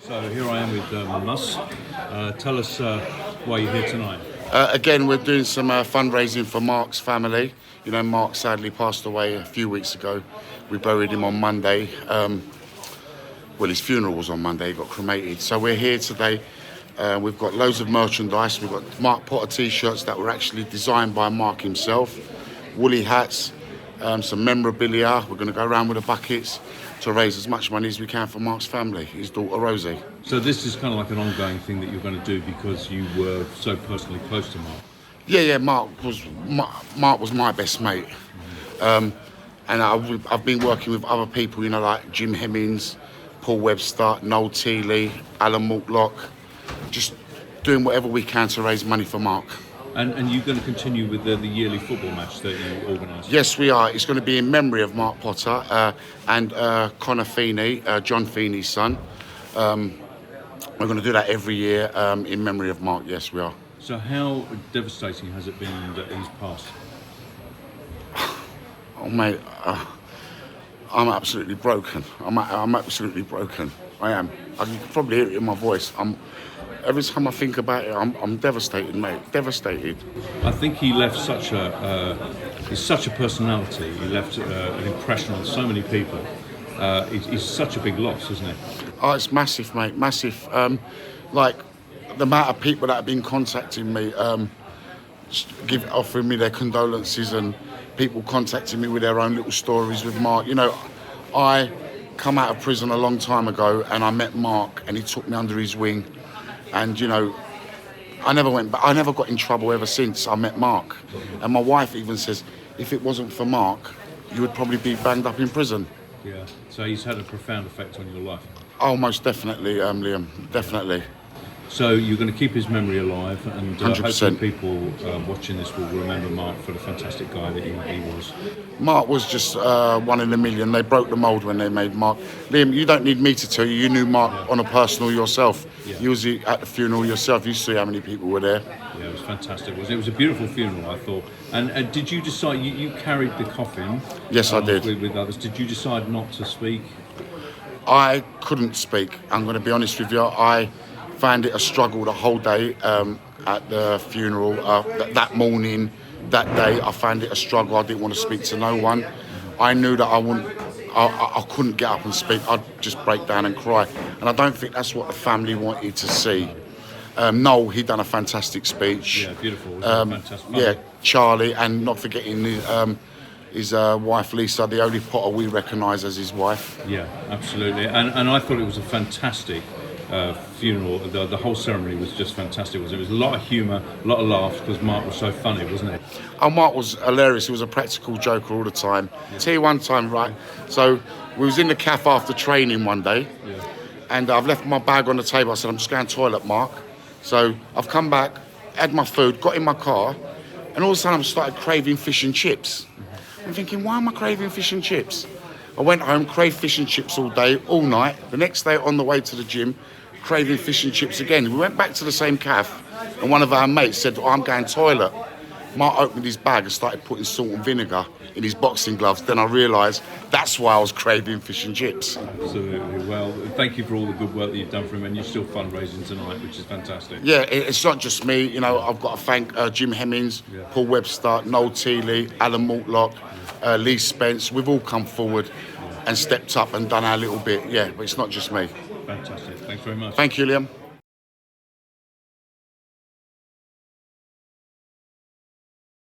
So here I am with Muss. Tell us why you're here tonight. Again, we're doing some fundraising for Mark's family. You know, Mark sadly passed away a few weeks ago. We buried him on Monday. Well, his funeral was on Monday, he got cremated. So we're here today. We've got loads of merchandise. We've got Mark Potter t-shirts that were actually designed by Mark himself, woolly hats, some memorabilia. We're going to go around with the buckets to raise as much money as we can for Mark's family, his daughter Rosie. So this is kind of like an ongoing thing that you're going to do because you were so personally close to Mark. Yeah. Mark was my best mate, and I've been working with other people, you know, like Jim Hemmings, Paul Webster, Noel Teeley, Alan Mortlock, just doing whatever we can to raise money for Mark. And you're going to continue with the yearly football match that you organise? Yes, we are. It's going to be in memory of Mark Potter and Connor Feeney, John Feeney's son. We're going to do that every year in memory of Mark. Yes, we are. So how devastating has it been that he's passed? Oh, mate, I'm absolutely broken. I'm absolutely broken. I am. I can probably hear it in my voice. Every time I think about it, I'm devastated, mate. Devastated. I think he left he's such a personality. He left an impression on so many people. He's such a big loss, isn't it? Oh, it's massive, mate. Massive. Like the amount of people that have been contacting me, offering me their condolences, and people contacting me with their own little stories with Mark. You know, I come out of prison a long time ago, and I met Mark, and he took me under his wing. And, you know, I never got in trouble ever since I met Mark. And my wife even says, if it wasn't for Mark, you would probably be banged up in prison. Yeah, so he's had a profound effect on your life. Oh, most definitely, Liam, definitely. So you're going to keep his memory alive, and 100%. hopefully people watching this will remember Mark for the fantastic guy that he was. Mark was just one in a million. They broke the mould when they made Mark. Liam, you don't need me to tell you. You knew Mark on a personal yourself. Yeah. You was at the funeral yourself. You see how many people were there. Yeah, it was fantastic. It was a beautiful funeral, I thought. And did you decide, you carried the coffin? Yes, I did. With others. Did you decide not to speak? I couldn't speak. I'm going to be honest with you. I found it a struggle the whole day at the funeral. That morning, that day, I found it a struggle. I didn't want to speak to no one. I knew that I couldn't get up and speak. I'd just break down and cry. And I don't think that's what the family wanted to see. Noel, he done a fantastic speech. Yeah, beautiful. It was fantastic. Yeah, Charlie, and not forgetting his wife Lisa, the only Potter we recognise as his wife. Yeah, absolutely. And I thought it was a fantastic funeral. The whole ceremony was just fantastic. It was a lot of humour, a lot of laughs, because Mark was so funny, wasn't it? Oh, Mark was hilarious. He was a practical joker all the time. Yeah. Tell you one time, right? So we was in the cafe after training one day, and I've left my bag on the table. I said, I'm just going to the toilet, Mark. So I've come back, had my food, got in my car, and all of a sudden I started craving fish and chips. I'm thinking, why am I craving fish and chips? I went home, craved fish and chips all day, all night. The next day on the way to the gym, craving fish and chips again. We went back to the same cafe, and one of our mates said, I'm going toilet. Mark opened his bag and started putting salt and vinegar in his boxing gloves. Then I realised that's why I was craving fish and chips. Absolutely. Well, thank you for all the good work that you've done for him, and you're still fundraising tonight, which is fantastic. Yeah, it's not just me. You know, I've got to thank Jim Hemmings, Paul Webster, Noel Teeley, Alan Mortlock, Lee Spence. We've all come forward and stepped up and done our little bit. Yeah, but it's not just me. Fantastic. Thanks very much. Thank you, Liam.